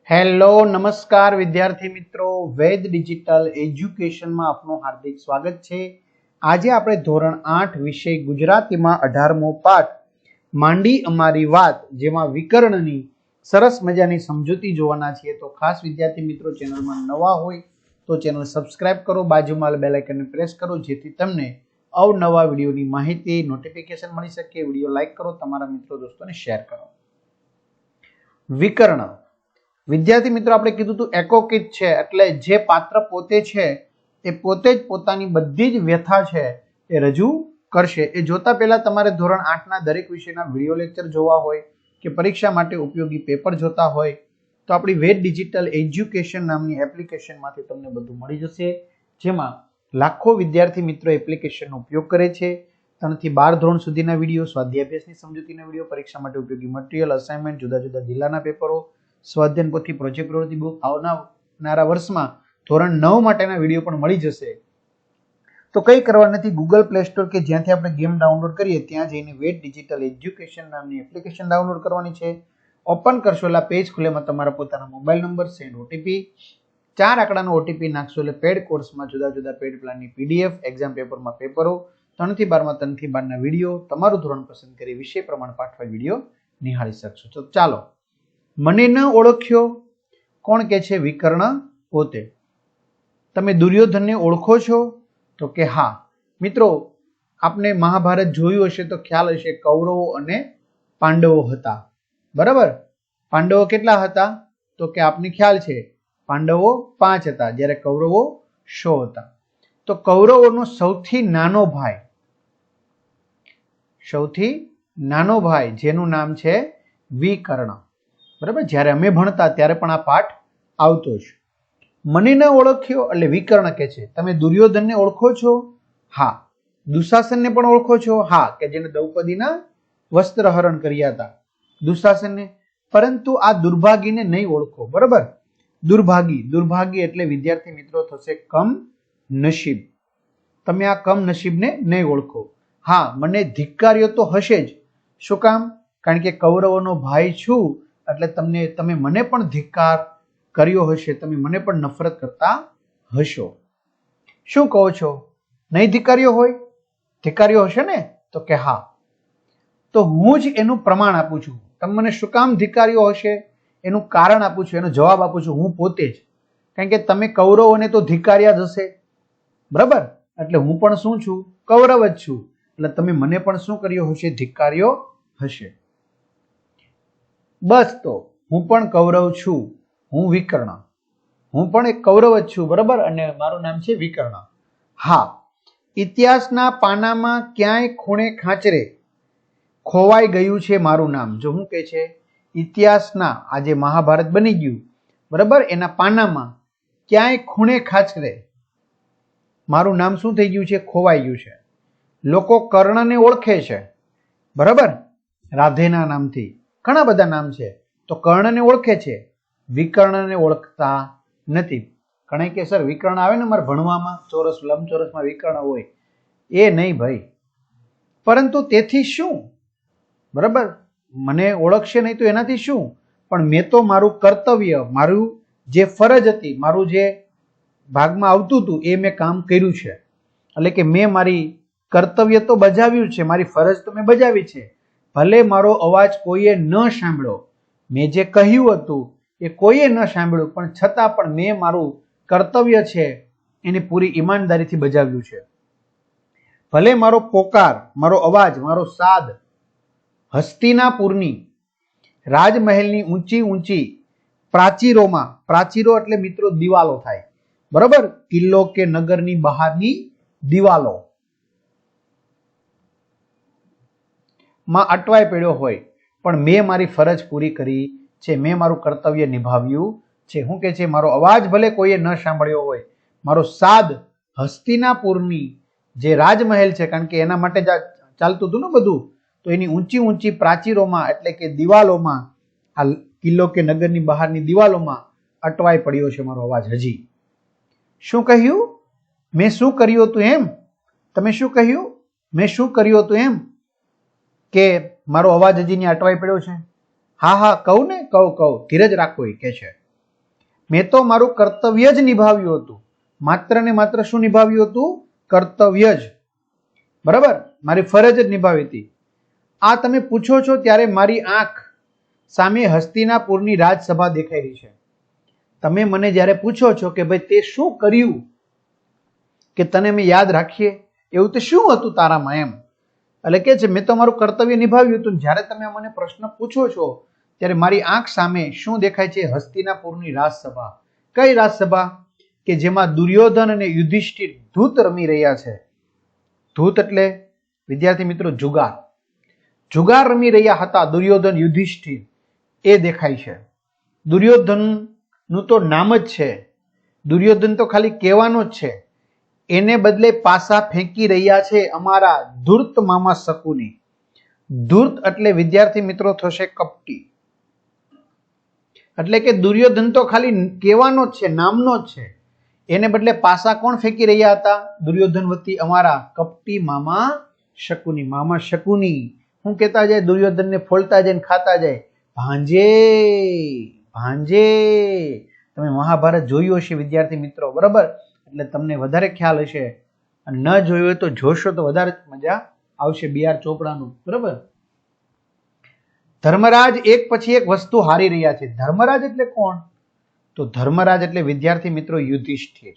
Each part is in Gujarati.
હેલો નમસ્કાર વિદ્યાર્થી મિત્રો, વેદ ડિજિટલ એજ્યુકેશનમાં આપનું હાર્દિક સ્વાગત છે। આજે આપણે ધોરણ 8 વિષય ગુજરાતીમાં 18મો પાઠ માંડી અમારી વાત જેમાં વિકર્ણની સરસ મજાની સમજૂતી જોવાના છીએ। તો ખાસ વિદ્યાર્થી મિત્રો, ચેનલમાં નવા હોય તો ચેનલ સબસ્ક્રાઇબ કરો, બાજુમાં બેલ આઇકનને પ્રેસ કરો જેથી તમને અવનવા વિડીયોની માહિતી નોટિફિકેશન મળી શકે। વિડીયો લાઈક કરો, તમારા મિત્રો દોસ્તોને શેર કરો। વિકર્ણ વિદ્યાર્થી મિત્રો, આપણે કીધું હતું એકોકિત છે એટલે જે પાત્ર પોતે છે એ પોતે જ પોતાની બધી જ વ્યથા છે એ રજૂ કરશે। એ જોતા પહેલા તમારે ધોરણ 8ના દરેક વિષયના વિડીયો લેક્ચર જોવા હોય કે પરીક્ષા માટે ઉપયોગી પેપર જોતા હોય તો આપણી વેદ ડિજિટલ એજ્યુકેશન નામની એપ્લિકેશનમાંથી તમને બધું મળી જશે, જેમાં લાખો વિદ્યાર્થી મિત્રો એપ્લિકેશનનો ઉપયોગ કરે છે। 3 થી 12 ધોરણ સુધીના વિડીયો, સ્વાધ્યાય અભ્યાસની સમજૂતીના વિડીયો, પરીક્ષા માટે ઉપયોગી મટીરીયલ, અસાઇનમેન્ટ, જુદા જુદા જિલ્લાના પેપરો, સ્વાધ્યાયન પોથી, પ્રોજેક્ટ પ્રવૃત્તિ બુક, આવનારા વર્ષમાં ધોરણ 9 માટેના વિડીયો પણ મળી જશે। તો કંઈ કરવા નથી, ગૂગલ પ્લે સ્ટોર કે જ્યાંથી આપણે ગેમ ડાઉનલોડ કરીએ ત્યાં જઈને વેદ ડિજિટલ એજ્યુકેશન નામની એપ્લિકેશન ડાઉનલોડ કરવાની છે। ઓપન કરશો એટલે પેજ ખુલેમાં તમારા પોતાના મોબાઈલ નંબર, સેન્ડ ઓટીપી, 4 આંકડાનો ઓટીપી નાખશો એટલે પેડ કોર્સમાં જુદા જુદા પેડ પ્લાનની પીડીએફ, એક્ઝામ પેપરમાં પેપરો, 3 થી 12માં 3 થી 12ના વિડીયો, તમારું ધોરણ પસંદ કરી વિષય પ્રમાણે પાઠવાયેલ વિડીયો નિહાળી શકશો। તો ચાલો, મને ન ઓળખ્યો, કોણ કે છે? વિકર્ણ પોતે। તમે દુર્યોધનને ઓળખો છો? તો કે હા। મિત્રો, આપને મહાભારત જોયું હશે તો ખ્યાલ હશે, કૌરવો અને પાંડવો હતા, બરાબર? પાંડવો કેટલા હતા? તો કે આપને ખ્યાલ છે, પાંડવો 5 હતા જ્યારે કૌરવો 100 હતા। તો કૌરવોનો સૌથી નાનો ભાઈ જેનું નામ છે વિકર્ણ, બરાબર? જ્યારે અમે ભણતા ત્યારે પણ આ પાઠ આવતો જ। મને ન ઓળખ્યો એટલે વિકર્ણ કે છે તમે દુર્યોધનને ઓળખો છો? હા। દુશાસનને પણ ઓળખો છો? હા, કે જેને દ્રૌપદીના વસ્ત્રહરણ કર્યા હતા, દુશાસનને। પરંતુ આ દુર્ભાગીને નહીં ઓળખો, બરાબર? દુર્ભાગી એટલે વિદ્યાર્થી મિત્રો થશે કમ નસીબ। તમે આ કમ નસીબને નહીં ઓળખો। હા, મને ધિક્કાર્યો તો હશે જ। શું કામ? કારણ કે કૌરવોનો ભાઈ છું એટલે તમે મને પણ ધિક્કાર કર્યો હશે, તમે મને પણ નફરત કરતા હશો। શું કહો છો? નહીં ધિક્કાર્યો હોય? ધિક્કાર્યો હશે ને? તો કે હા। તો હું જ એનું પ્રમાણ આપું છું। તમે મને શું કામ ધિક્કાર્યો હશે એનું કારણ આપું છું, એનો જવાબ આપું છું હું પોતે જ। કારણ કે તમે કૌરવોને તો ધિક્કાર્યા જ હશે, બરાબર? એટલે હું પણ શું છું? કૌરવ જ છું। એટલે તમે મને પણ શું કર્યો હશે? ધિક્કાર્યો હશે। બસ, તો હું પણ કૌરવ છું, હું વિકર્ણ, હું પણ એક કૌરવ જ છું, બરાબર? અને મારું નામ છે વિકર્ણ। હા, ઇતિહાસના પાનામાં ક્યાંય ખૂણે ખાંચરે ખોવાઈ ગયું છે મારું નામ। જો હું કહે છે, ઇતિહાસના આજે મહાભારત બની ગયું, બરાબર, એના પાનામાં ક્યાંય ખૂણે ખાંચરે મારું નામ શું થઈ ગયું છે? ખોવાઈ ગયું છે। લોકો કર્ણને ઓળખે છે, બરાબર, રાધેના નામથી, ઘણા બધા નામ છે, તો કર્ણને ઓળખે છે, વિકર્ણને ઓળખતા નથી। ઘણા કે સર વિકર્ણ આવે ને મારે ભણવામાં, ચોરસ લંબચોરસમાં વિકર્ણ હોય, એ નહીં ભાઈ। પરંતુ તેથી શું, બરાબર? મને ઓળખશે નહીં તો એનાથી શું? પણ મેં તો મારું કર્તવ્ય, મારું જે ફરજ હતી, મારું જે ભાગમાં આવતું હતું એ મેં કામ કર્યું છે। એટલે કે મેં મારી કર્તવ્ય તો બજાવ્યું છે, મારી ફરજ તો મેં બજાવી છે। ભલે મારો અવાજ કોઈએ ન સાંભળ્યો, મેં જે કહ્યું હતું એ કોઈએ ન સાંભળ્યું, પણ છતાં પણ મેં મારું કર્તવ્ય છે એને પૂરી ઈમાનદારીથી બજાવ્યું છે। ભલે મારો પોકાર, મારો અવાજ, મારો સાદ હસ્તિનાપુરની રાજમહેલની ઊંચી ઊંચી પ્રાચીરોમાં, પ્રાચીરો એટલે મિત્રો દિવાલો થાય, બરાબર? કિલ્લો કે નગરની બહારની દિવાલો માં અટવાઈ પડ્યો હોય, પણ મેં મારી ફરજ પૂરી કરી છે, મેં મારું કર્તવ્ય નિભાવ્યું છે। શું કે છે? મારો અવાજ ભલે કોઈએ ન સાંભળ્યો હોય, મારો સાદ હસ્તિનાપુરની જે રાજમહેલ છે, કારણ કે એના માટે જ ચાલતું હતું ને બધું, તો એની ઊંચી ઊંચી પ્રાચીરોમાં એટલે કે દિવાલોમાં, આ કિલ્લો કે નગરની બહારની દિવાલોમાં અટવાઈ પડ્યો છે મારો અવાજ હજી। શું કહ્યું? મેં શું કર્યું હતું એમ? તમે શું કહ્યું? મેં શું કર્યું હતું એમ કે મારો અવાજ હજી અટવાઈ પડ્યો છે? હા, કહું ને, કહું, ધીરજ રાખો, એ કે છે મેં તો મારું કર્તવ્ય જ નિભાવ્યું હતું. માત્ર ને માત્ર શું નિભાવ્યું હતું? કર્તવ્ય જ. બરાબર, મારી ફરજ જ નિભાવી હતી. આ તમે પૂછો છો ત્યારે મારી આંખ સામે હસ્તિનાપુરની રાજસભા દેખાઈ રહી છે. તમે મને જ્યારે પૂછો છો કે ભાઈ તે શું કર્યું કે તને મેં યાદ રાખીએ, એવું તે શું હતું તારામાં, એમ એટલે કે છે મેં તો મારું કર્તવ્ય નિભાવ્યું હતું. જ્યારે તમે મને પ્રશ્ન પૂછો છો ત્યારે મારી આંખ સામે શું દેખાય છે? હસ્તિનાપુરની રાજસભા. કઈ રાજસભા? કે જેમાં દુર્યોધન અને યુધિષ્ઠિર ધૂત રમી રહ્યા છે. ધૂત એટલે વિદ્યાર્થી મિત્રો જુગાર. જુગાર રમી રહ્યા હતા દુર્યોધન યુધિષ્ઠિર, એ દેખાય છે. દુર્યોધનનું તો નામ જ છે, દુર્યોધન તો ખાલી કહેવાનો જ છે. એને બદલે પાસા ફેંકી રહ્યા છે અમારા ધૂર્ત મામા શકુની. ધૂર્ત એટલે વિદ્યાર્થી મિત્રો થશે કપટી. એટલે કે દુર્યોધન તો ખાલી કહેવાનો જ છે, નામનો જ છે. એને બદલે પાસા કોણ ફેંકી રહ્યા હતા? દુર્યોધન વતી અમારા કપટી મામા શકુની. મામા શકુની શું કહેતા જાય? દુર્યોધનને ફોલતા જાય ને ખાતા જાય, ભાંજે ભાંજે. તમે મહાભારત જોયું હશે વિદ્યાર્થી મિત્રો, બરાબર, એટલે તમને વધારે ખ્યાલ હશે. અને ન જોયું હોય તો જોશો તો વધારે મજા આવશે. BR ચોપડાનું, બરાબર. ધર્મરાજ એક પછી એક વસ્તુ હારી રહ્યા છે. ધર્મરાજ એટલે કોણ? તો ધર્મરાજ એટલે વિદ્યાર્થી મિત્રો યુધિષ્ઠિર.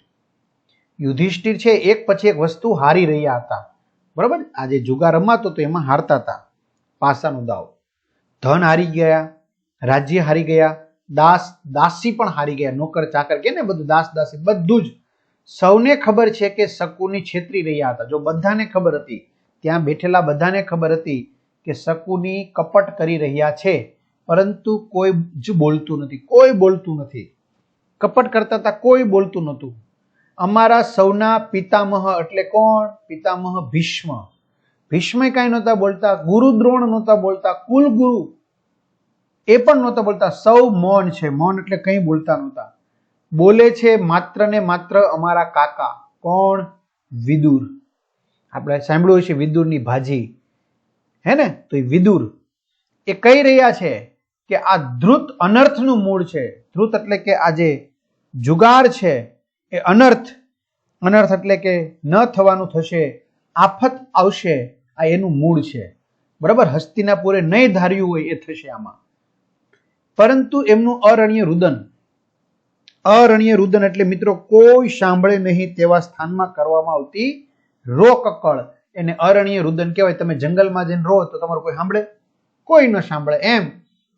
યુધિષ્ઠિર છે એક પછી એક વસ્તુ હારી રહ્યા હતા, બરાબર. આજે જુગાર રમાતો તો એમાં હારતા હતા. પાસાનો દાવ. ધન હારી ગયા, રાજ્ય હારી ગયા, દાસ દાસી પણ હારી ગયા. નોકર ચાકર કે ને બધું, દાસ દાસી બધું જ. સૌને ખબર છે કે શકુની છેતરી રહ્યા હતા. જો બધાને ખબર હતી, ત્યાં બેઠેલા બધાને ખબર હતી કે શકુની કપટ કરી રહ્યા છે, પરંતુ કોઈ જ બોલતું નથી. કોઈ બોલતું નથી. કપટ કરતા હતા, કોઈ બોલતું નહોતું. અમારા સૌના પિતામહ એટલે કોણ? પિતામહ ભીષ્મ. ભીષ્મ કાંઈ નહોતા બોલતા, ગુરુ દ્રોણ નહોતા બોલતા, કુલ ગુરુ એ પણ નહોતા બોલતા. સૌ મૌન છે. મૌન એટલે કંઈ બોલતા નહોતા. બોલે છે માત્ર ને માત્ર અમારા કાકા. કોણ? વિદુર. આપણે સાંભળ્યું છે વિદુરની ભાજી, હે ને? તો એ વિદુર એ કહી રહ્યા છે કે આ ધ્રુત અનર્થનું મૂળ છે. ધ્રુત એટલે કે આ જે જુગાર છે એ અનર્થ. અનર્થ એટલે કે ન થવાનું થશે, આફત આવશે, આ એનું મૂળ છે, બરાબર. હસ્તિનાપુરે નહીં ધાર્યું હોય એ થશે આમાં. પરંતુ એમનું અરણ્ય રુદન. અરણ્ય રુદન એટલે મિત્રો કોઈ સાંભળે નહીં તેવા સ્થાનમાં કરવામાં આવતી રોકકળ, એને અરણ્ય રુદન કહેવાય. તમે જંગલમાં જઈને રો તો તમારું કોઈ સાંભળે? કોઈ ન સાંભળે.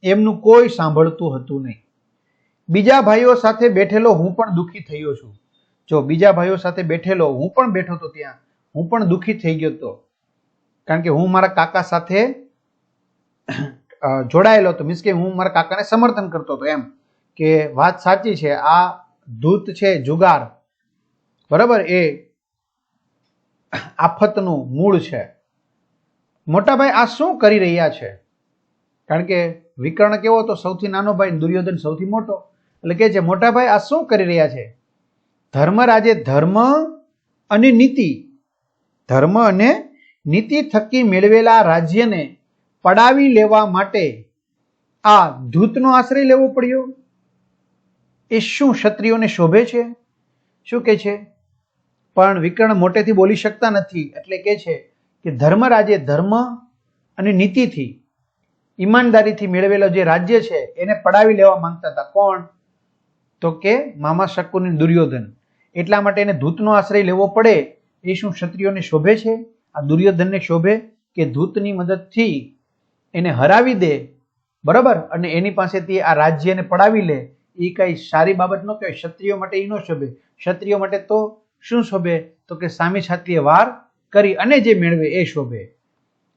એમનું કોઈ સાંભળતું હતું નહીં. બીજા ભાઈઓ સાથે બેઠેલો હું પણ દુઃખી થયો છું. જો બીજા ભાઈઓ સાથે બેઠેલો હું પણ બેઠો હતો, ત્યાં હું પણ દુઃખી થઈ ગયો હતો. કારણ કે હું મારા કાકા સાથે જોડાયેલો હતો. મીન્સ કે હું મારા કાકાને સમર્થન કરતો હતો, એમ કે વાત સાચી છે, આ ધૂત છે જુગાર, બરાબર, એ આફતનું મૂળ છે. મોટા ભાઈ આ શું કરી રહ્યા છે? કારણ કે વિકર્ણ કેવો હતો? સૌથી નાનો ભાઈ. દુર્યોધન સૌથી મોટો. એટલે કે છે મોટા ભાઈ આ શું કરી રહ્યા છે? ધર્મરાજે ધર્મ અને નીતિ, ધર્મ અને નીતિ થકી મેળવેલા રાજ્યને પડાવી લેવા માટે આ ધૂતનો આશ્રય લેવો પડ્યો. એ શું ક્ષત્રિયોને શોભે છે? શું કે છે? પણ વિકર્ણ મોટેથી બોલી શકતા નથી, એટલે કે છે કે ધર્મરાજે ધર્મ અને નીતિથી, ઈમાનદારીથી મેળવેલો જે રાજ્ય છે એને પડાવી લેવા માંગતા હતા. કોણ? તો કે મામા શકુની દુર્યોધન. એટલા માટે એને ધૂતનો આશ્રય લેવો પડે. એ શું ક્ષત્રિયોને શોભે છે? આ દુર્યોધનને શોભે કે ધૂતની મદદથી એને હરાવી દે, બરાબર, અને એની પાસેથી આ રાજ્યને પડાવી લે? એ કઈ સારી બાબત ન કહેવાય. ક્ષત્રિયો માટે એ ન શોભે. ક્ષત્રિયો માટે તો શું શોભે? તો કે સામી છાતીએ વાર કરી અને જે મેળવે એ શોભે,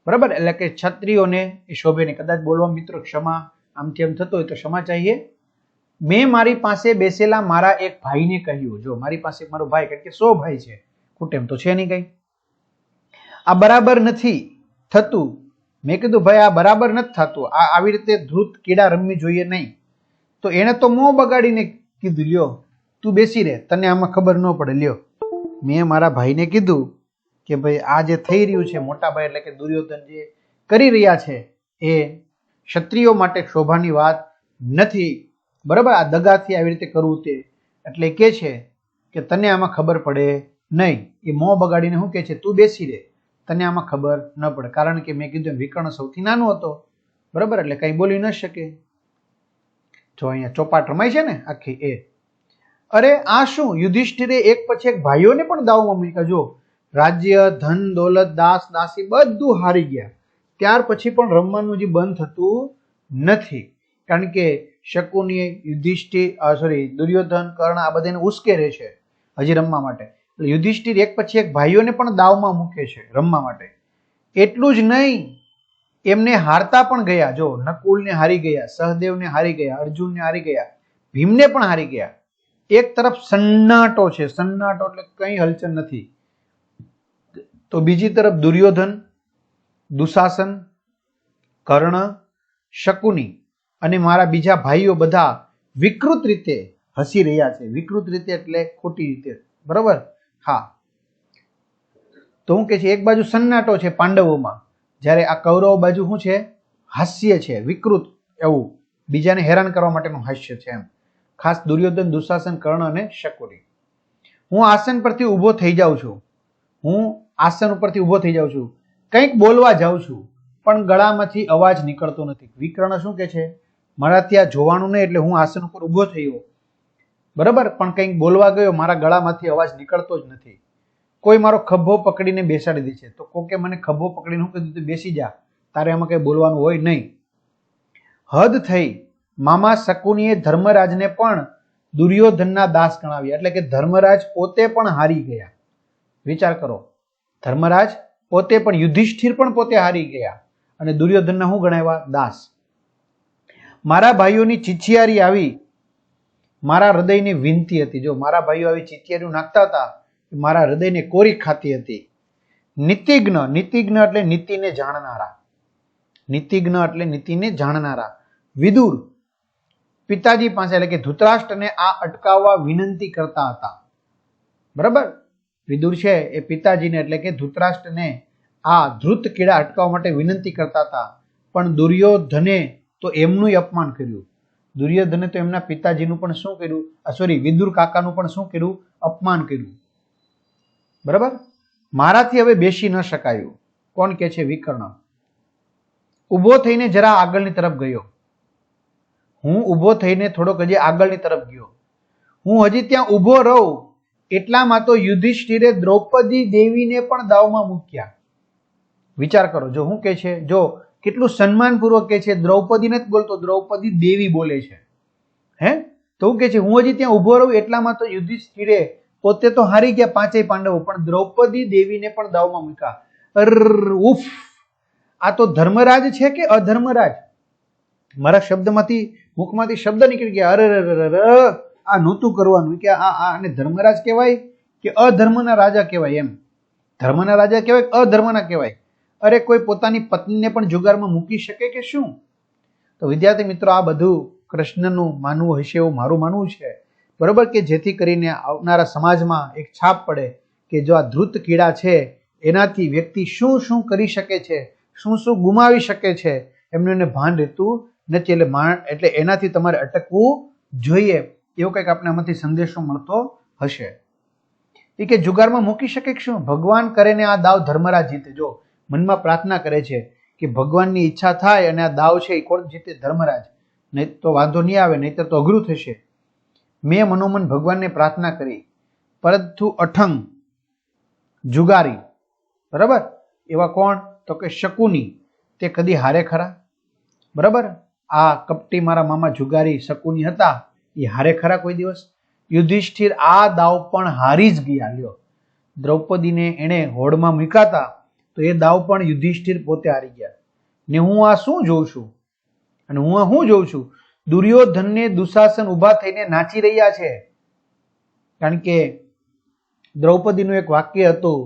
બરાબર. એટલે કે ક્ષત્રિયોને એ શોભે ને. કદાચ બોલવા મિત્રો ક્ષમા આમથી આમ થતો હોય તો ક્ષમા ચાહીએ. મેં મારી પાસે બેસેલા મારા એક ભાઈને કહ્યું. જો મારી પાસે મારો ભાઈ, કારણ કે 100 ભાઈ છે, કુટેમ તો છે નહીં કઈ. આ બરાબર નથી થતું. મેં કીધું ભાઈ આ બરાબર નથી થતું, આ આવી રીતે ધ્રુત કીડા રમવી જોઈએ નહીં. તો એને તો મોં બગાડીને કીધું, લ્યો તું બેસી રહે, તને આમાં ખબર ન પડે, લ્યો. મેં મારા ભાઈને કીધું કે ભાઈ આ જે થઈ રહ્યું છે, મોટા ભાઈ એટલે કે દુર્યોધન જે કરી રહ્યા છે એ ક્ષત્રિયો માટે શોભાની વાત નથી. બરાબર, આ દગાથી આવી રીતે કરવું તે, એટલે કે છે કે તને આમાં ખબર પડે નહીં. એ મોં બગાડીને શું કે છે, તું બેસી રહે, તને આમાં ખબર ન પડે, કારણ કે મેં કીધું વિકર્ણ સૌથી નાનો હતો, બરાબર, એટલે કઈ બોલી ન શકે. જો અહીંયા ચોપાટ રમાય છે ને આખી એ. અરે આ શું, યુધિષ્ઠિરે એક પછી એક ભાઈઓને પણ દાવમાં મૂક્યા. જો રાજ્ય, ધન, દોલત, દાસ, દાસી બધું હારી ગયા, ત્યાર પછી પણ રમવાનું જે બંધ થતું નથી, કારણ કે શકુની, યુધિષ્ઠિર, દુર્યોધન, કર્ણ આ બધાને ઉશ્કેરે છે હજી રમવા માટે. એટલે યુધિષ્ઠિર એક પછી એક ભાઈઓને પણ દાવમાં મૂકે છે રમવા માટે. એટલું જ નહીં, એમને હારતા પણ ગયા. જો નકુલને હારી ગયા, સહદેવને હારી ગયા, અર્જુનને હારી ગયા, ભીમને પણ હારી ગયા. એક તરફ સન્નાટો છે, સન્નાટો એટલે કઈ હલચલ નથી. તો બીજી તરફ દુર્યોધન, દુશાસન, કર્ણ, શકુની અને મારા બીજા ભાઈઓ બધા વિકૃત રીતે હસી રહ્યા છે. વિકૃત રીતે એટલે ખોટી રીતે, બરાબર. હા, તો હું કે છે એક બાજુ સન્નાટો છે પાંડવોમાં, જ્યારે આ કૌરવ બાજુ શું છે, હાસ્ય છે, વિકૃત એવું, બીજાને હેરાન કરવા માટેનું હાસ્ય છે એમ. ખાસ દુર્યોધન, દુશાસન, કર્ણ અને શકુની. હું આસન પરથી ઊભો થઈ જાઉં છું, હું આસન ઉપરથી ઊભો થઈ જાઉં છું, કંઈક બોલવા જાઉં છું, પણ ગળામાંથી અવાજ નીકળતો નથી. વિકર્ણ શું કે છે, મારાથી આ જોવાનું નહીં, એટલે હું આસન ઉપર ઊભો થયો, બરાબર, પણ કંઈક બોલવા ગયો, મારા ગળામાંથી અવાજ નીકળતો જ નથી. કોઈ મારો ખભો પકડીને બેસાડી દે છે, તો કોકે મને ખભો પકડીને શું કીધું, બેસી જા, તારે આમાં કઈ બોલવાનું હોય નહીં. હદ થઈ. મામા શકુનીએ ધર્મરાજને પણ દુર્યોધનના દાસ ગણાવ્યા, એટલે કે ધર્મરાજ પોતે પણ હારી ગયા. વિચાર કરો, ધર્મરાજ પોતે પણ, યુધિષ્ઠિર પણ પોતે હારી ગયા અને દુર્યોધનના શું ગણાવ્યા, દાસ. મારા ભાઈઓની ચિચિયારી આવી મારા હૃદયની વિનતી હતી. જો મારા ભાઈઓ આવી ચિચિયારીઓ નાખતા હતા, મારા હૃદયને કોરી ખાતી હતી. નીતિજ્ઞ, નીતિજ્ઞ એટલે નીતિને જાણનારા, નીતિજ્ઞ એટલે નીતિને જાણનારા. વિદુર પિતાજી પાસે, એટલે કે ધૃતરાષ્ટ્રને આ અટકાવવા વિનંતી કરતા હતા, બરાબર. વિદુર છે એ પિતાજીને, એટલે કે ધૃતરાષ્ટ્રને આ ધૃત કીડા અટકાવવા માટે વિનંતી કરતા હતા, પણ દુર્યોધને તો એમનું અપમાન કર્યું. દુર્યોધને તો એમના પિતાજીનું પણ શું કર્યું, વિદુર કાકાનું પણ શું કર્યું, અપમાન કર્યું, બરાબર. મારાથી હવે બેસી ન શકાયું. કોણ કે છે, વિકર્ણ. ઊભો થઈને જરા આગળની તરફ ગયો. હું ઊભો થઈને થોડોક હજી આગળની તરફ ગયો. હું હજી ત્યાં ઊભો રહું એટલામાં તો યુધિષ્ઠિરે દ્રૌપદી દેવીને પણ દાવમાં મૂક્યા. વિચાર કરો, જો હું કે છે, જો કેટલું સન્માનપૂર્વક કે છે, દ્રૌપદી નથી બોલતો, દ્રૌપદી દેવી બોલે છે. હે, તો હું કે છે, હું હજી ત્યાં ઊભો રહું એટલામાં તો યુધિષ્ઠિરે પોતે તો હારી ગયા પાંચેય પાંડવો, પણ દ્રૌપદી દેવીને પણ દાવમાં મૂક્યા. ઉફ, આ તો ધર્મરાજ છે કે અધર્મરાજ? મારા શબ્દમાંથી, મુખમાંથી શબ્દ નીકળી ગયા, અરે આ નહોતું કરવાનું, કે આને ધર્મરાજ કહેવાય કે અધર્મના રાજા કહેવાય? એમ ધર્મના રાજા કહેવાય કે અધર્મના કહેવાય? અરે કોઈ પોતાની પત્નીને પણ જુગારમાં મૂકી શકે કે શું? તો વિદ્યાર્થી મિત્રો, આ બધું કૃષ્ણનું માનવું હશે એવું મારું માનવું છે, બરોબર, કે જેથી કરીને આવનારા સમાજમાં એક છાપ પડે કે જો આ ધૃત કીડા છે એનાથી વ્યક્તિ શું શું કરી શકે છે, શું શું ગુમાવી શકે છે, એમનું એને ભાન રહેતું નથી. એટલે એનાથી તમારે અટકવું જોઈએ, એવો કંઈક આપણે આમાંથી સંદેશો મળતો હશે. એ કે જુગારમાં મૂકી શકે કે શું? ભગવાન કરે ને આ દાવ ધર્મરાજ જીતે. જો મનમાં પ્રાર્થના કરે છે કે ભગવાનની ઈચ્છા થાય અને આ દાવ છે એ કોણ જીતે? ધર્મરાજ. નહીં તો વાંધો નહીં આવે, નહીતર તો અઘરું થશે. મેં મનોમન ભગવાનને પ્રાર્થના કરી, પરંતુ અઠંગ જુગારી, બરાબર, એવા કોણ? તો કે શકુની, તે કદી હારે ખરા? બરાબર, આ કપટી મારા મામા જુગારી શકુની હતા, એ હારે ખરા કોઈ દિવસ? યુધિષ્ઠિર આ દાવ પણ હારી જ ગયા. લ્યો, દ્રૌપદીને એને હોડમાં મૂકાતા તો એ દાવ પણ યુધિષ્ઠિર પોતે હારી ગયા. ને હું આ શું જોઉં છું? અને હું આ શું જોઉં છું? દુર્યોધનને દુશાસન ઉભા થઈને નાચી રહ્યા છે. કારણ કે દ્રૌપદીનું એક વાક્ય હતું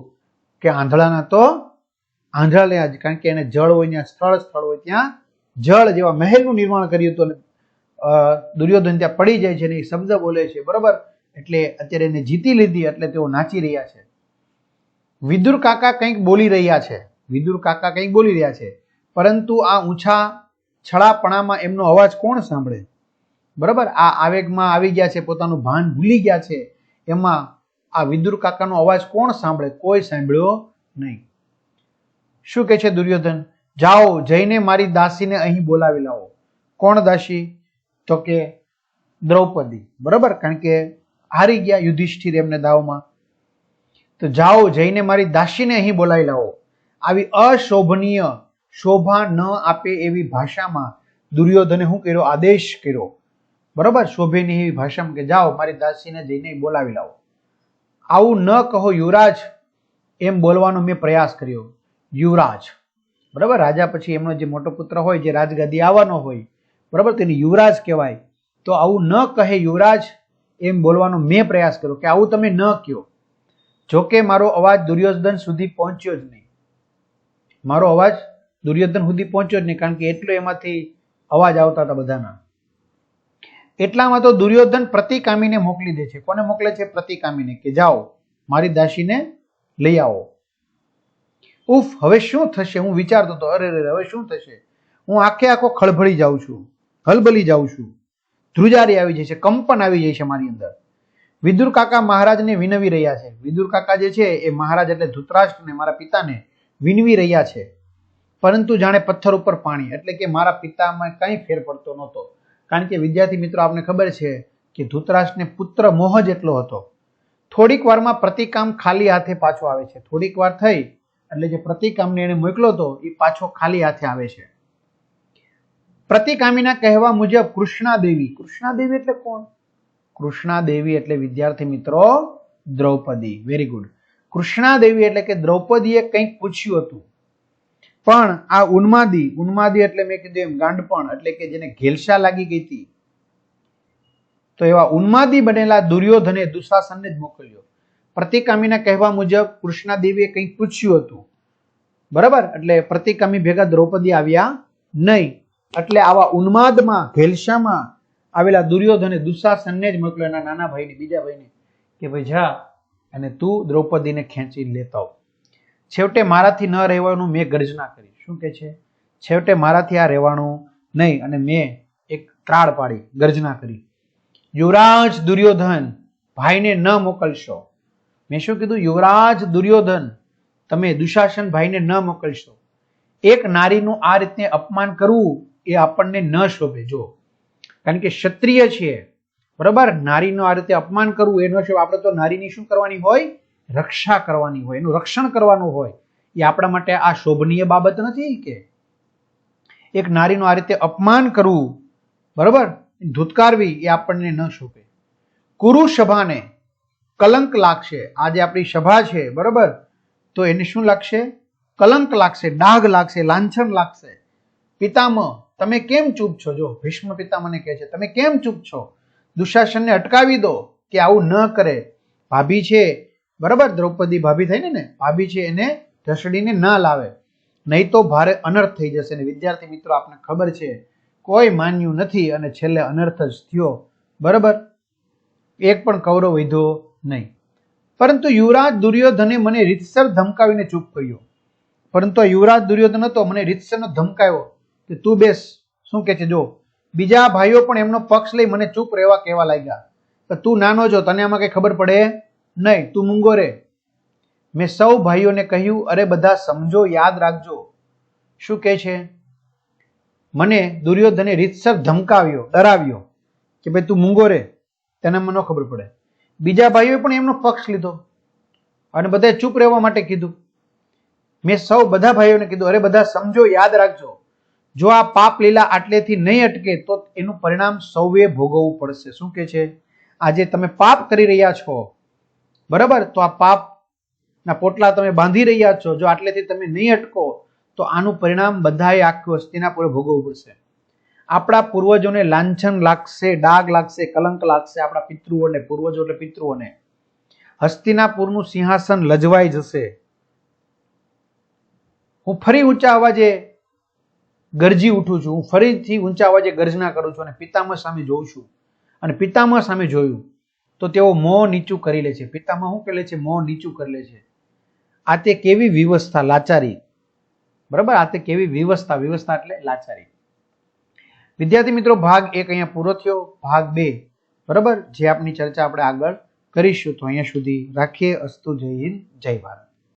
કે આંધળાના તો આંધળા લે જ, કારણ કે એને જળ હોય ત્યાં સ્થળ હોય ત્યાં જળ જેવા મહેલનું નિર્માણ કર્યું હતું. દુર્યોધન ત્યાં પડી જાય છે ને એ શબ્દ બોલે છે, બરોબર. એટલે અત્યારે એને જીતી લીધી, એટલે તેઓ નાચી રહ્યા છે. વિદુર કાકા કંઈક બોલી રહ્યા છે, વિદુર કાકા કંઈક બોલી રહ્યા છે, પરંતુ આ ઊંચા છળાપણામાં એમનો અવાજ કોણ સાંભળે? બરાબર, આ આવેગમાં આવી ગયા છે, પોતાનું ભાન ભૂલી ગયા છે, એમાં આ વિદુર કાકાનો અવાજ કોણ સાંભળે? કોઈ સાંભળ્યો નહીં. શું કહે છે દુર્યોધન? જાઓ જઈને મારી દાસીને અહીં બોલાવી લાવો. કોણ દાસી? તો કે દ્રૌપદી. બરાબર, કારણ કે હારી ગયા યુધિષ્ઠિર એમને દાવમાં. તો જાઓ જઈને મારી દાસીને અહીં બોલાવી લાવો. આવી અશોભનીય, શોભા ન આપે એવી ભાષામાં દુર્યોધને શું કર્યો? આદેશ કર્યો. બરાબર, શોભે નહીં એવી ભાષામાં કે જાઓ મારી દાસીને જઈને બોલાવી લાવો. આવું ન કહો યુવરાજ, એમ બોલવાનો મેં પ્રયાસ કર્યો. યુવરાજ, બરાબર, રાજા પછી એમનો જે મોટો પુત્ર હોય, જે રાજગાદી આવવાનો હોય, બરાબર, તેને યુવરાજ કહેવાય. તો આવું ન કહે યુવરાજ, એમ બોલવાનો મેં પ્રયાસ કર્યો કે આવું તમે ન કહો. જોકે મારો અવાજ દુર્યોધન સુધી પહોંચ્યો જ નહીં. મારો અવાજ દુર્યોધન સુધી પહોંચ્યો જ નહીં, કારણ કે એટલો એમાંથી અવાજ આવતા હતા બધાના. એટલામાં તો દુર્યોધન પ્રતિકામીને મોકલી દે છે. કોને મોકલે છે? પ્રતિકામીને, કે જાઓ મારી દાસીને લઈ આવો. ઉફ, હવે શું થશે? હું વિચારતો હતો, અરે હવે શું થશે? હું આખે આખો ખળભળી જાઉં છું, હલબલી જાઉં છું, ધ્રુજારી આવી જાય છે, કંપન આવી જાય છે મારી અંદર. વિદુર કાકા મહારાજને વિનવી રહ્યા છે. વિદુર કાકા જે છે એ મહારાજ એટલે ધૃતરાષ્ટ્રને, મારા પિતાને વિનવી રહ્યા છે, પરંતુ જાણે પથ્થર ઉપર પાણી. એટલે કે મારા પિતામાં કંઈ ફેર પડતો નહોતો. કારણ કે વિદ્યાર્થી મિત્રો, આપને ખબર છે કે ધૃતરાષ્ટ્રને પુત્ર મોહ જ એટલો હતો. થોડીક વારમાં પ્રતિકામ ખાલી હાથે પાછો આવે છે. થોડીક વાર થઈ એટલે જે પ્રતિકામને એને મોકલો હતો એ પાછો ખાલી હાથે આવે છે. પ્રતિકામીના કહેવા મુજબ કૃષ્ણાદેવી. કૃષ્ણાદેવી એટલે કોણ? કૃષ્ણાદેવી એટલે વિદ્યાર્થી મિત્રો દ્રૌપદી. Very good. કૃષ્ણાદેવી એટલે કે દ્રૌપદીએ કંઈક પૂછ્યું હતું, પણ આ ઉન્માદી, ઉન્માદી એટલે મેં કીધું એમ ગાંડપણ, એટલે કે જેને ઘેલસા લાગી ગઈ હતી, તો એવા ઉન્માદી બનેલા દુર્યોધને દુશાસનને જ મોકલ્યો. પ્રતિકામીના કહેવા મુજબ કૃષ્ણાદેવીએ કંઈક પૂછ્યું હતું, બરાબર, એટલે પ્રતિકામી ભેગા દ્રૌપદી આવ્યા નહીં. એટલે આવા ઉન્માદમાં, ઘેલસામાં આવેલા દુર્યોધને દુશાસનને જ મોકલ્યો, એના નાના ભાઈને, બીજા ભાઈને, કે ભાઈ જા અને તું દ્રૌપદીને ખેંચી લેતા આવ. છેવટે મારાથી ન રહેવાનું મેં ગર્જના કરી. શું કે છે? છેવટે મારાથી આ રહેવાનું નહીં, અને મેં એક ત્રાળ પાડી, ગર્જના કરી. યુવરાજ દુર્યોધન, ભાઈને ન મોકલશો. મેં શું કીધું? યુવરાજ દુર્યોધન, તમે દુશાસન ભાઈને ન મોકલશો. એક નારીનું આ રીતે અપમાન કરવું એ આપણને ન શોભે. જો, કારણ કે ક્ષત્રિય છીએ, બરાબર, નારીનું આ રીતે અપમાન કરવું એ ન શોભે. આપણે તો નારીની શું કરવાની હોય? રક્ષા કરવાની હોય, એનું રક્ષણ કરવાનું હોય. એ આપણા માટે આ શોભનીય બાબત નથી કે એક નારીનું આ રીતે અપમાન કરવું, બરાબર, ધૂતકારવી, એ આપણને ન શોભે. કુરુ સભાને કલંક લાગશે. આજે આપણી સભા છે, બરાબર, તો એને શું લાગશે? કલંક લાગશે, ડાઘ લાગશે, લાંછન લાગશે. પિતામહ, તમે કેમ ચૂપ છો? જો ભીષ્મ પિતામહને કહે છે, તમે કેમ ચૂપ છો? દુશાસનને અટકાવી દો કે આવું ન કરે. ભાભી છે, બરાબર, દ્રૌપદી ભાભી થઈ ને, ભાભી છે, એને ઢસડીને ન લાવે, નહીં તો ભારે અનર્થ થઈ જશે. ને વિદ્યાર્થી મિત્રો, આપને ખબર છે કોઈ માન્યું નથી અને છેલ્લે અનર્થ જ થયો. બરાબર, એક પણ કૌરવ વધ્યો નહીં. પરંતુ યુવરાજ દુર્યોધને મને રીતસર ધમકાવીને ચૂપ કર્યો. પરંતુ આ યુવરાજ દુર્યોધન હતો, મને રીતસરનો ધમકાવ્યો કે તું બેસ. શું કે છે? જો બીજા ભાઈઓ પણ એમનો પક્ષ લઈ મને ચૂપ રહેવા કહેવા લાગ્યા. તું નાનો છો, તને આમાં કઈ ખબર પડે નહીં, તું મૂંગો રે. મેં સૌ ભાઈઓને કહ્યું, અરે બધા સમજો, યાદ રાખજો. શું કહે છે? મને દુર્યોધને રીતસર ધમકાવ્યો, ડરાવ્યો કે ભાઈ તું મૂંગો રે, તેને મને ન ખબર પડે. બીજા ભાઈઓએ પણ એમનો પક્ષ લીધો અને બધાએ ચૂપ રહેવા માટે કીધું. મેં સૌ બધા ભાઈઓને કીધું, અરે બધા સમજો, યાદ રાખજો, જો આ પાપ લીલા આટલેથી નહીં અટકે તો એનું પરિણામ સૌએ ભોગવવું પડશે. શું કે છે? આજે તમે પાપ કરી રહ્યા છો, બરાબર, તો આ પાપના પોટલા તમે બાંધી રહ્યા છો. જો આટલેથી તમે નહીં અટકો તો આનું પરિણામ બધાએ આખું હસ્તિનાપુરે ભોગવવું પડશે. આપણા પૂર્વજોને લાંછન લાગશે, ડાઘ લાગશે, કલંક લાગશે. આપણા પિતૃઓને, પૂર્વજો એટલે પિતૃઓને. હસ્તિનાપુરનું સિંહાસન લજવાઈ જશે. હું ફરી ઊંચા અવાજે ગરજી ઉઠું છું, હું ફરીથી ઊંચા અવાજે ગર્જના કરું છું અને પિતામહ સામે જોઉં છું. અને પિતામહ સામે જોયું તો તેઓ મોં નીચું કરી લે છે. પિતામહ શું કરે છે? મોં નીચું કરી લે છે. આ તે કેવી વિવસ્થા, લાચારી, બરાબર, આ તે કેવી વિવસ્થા, વિવસ્થા એટલે લાચારી. વિદ્યાર્થી મિત્રો, ભાગ 1 અહીંયા પૂરો થયો. ભાગ 2 બરાબર, જે આપની ચર્ચા આપણે આગળ કરીશું. તો અહીંયા સુધી રાખીએ. અસ્તુ. જય હિન્દ, જય ભારત.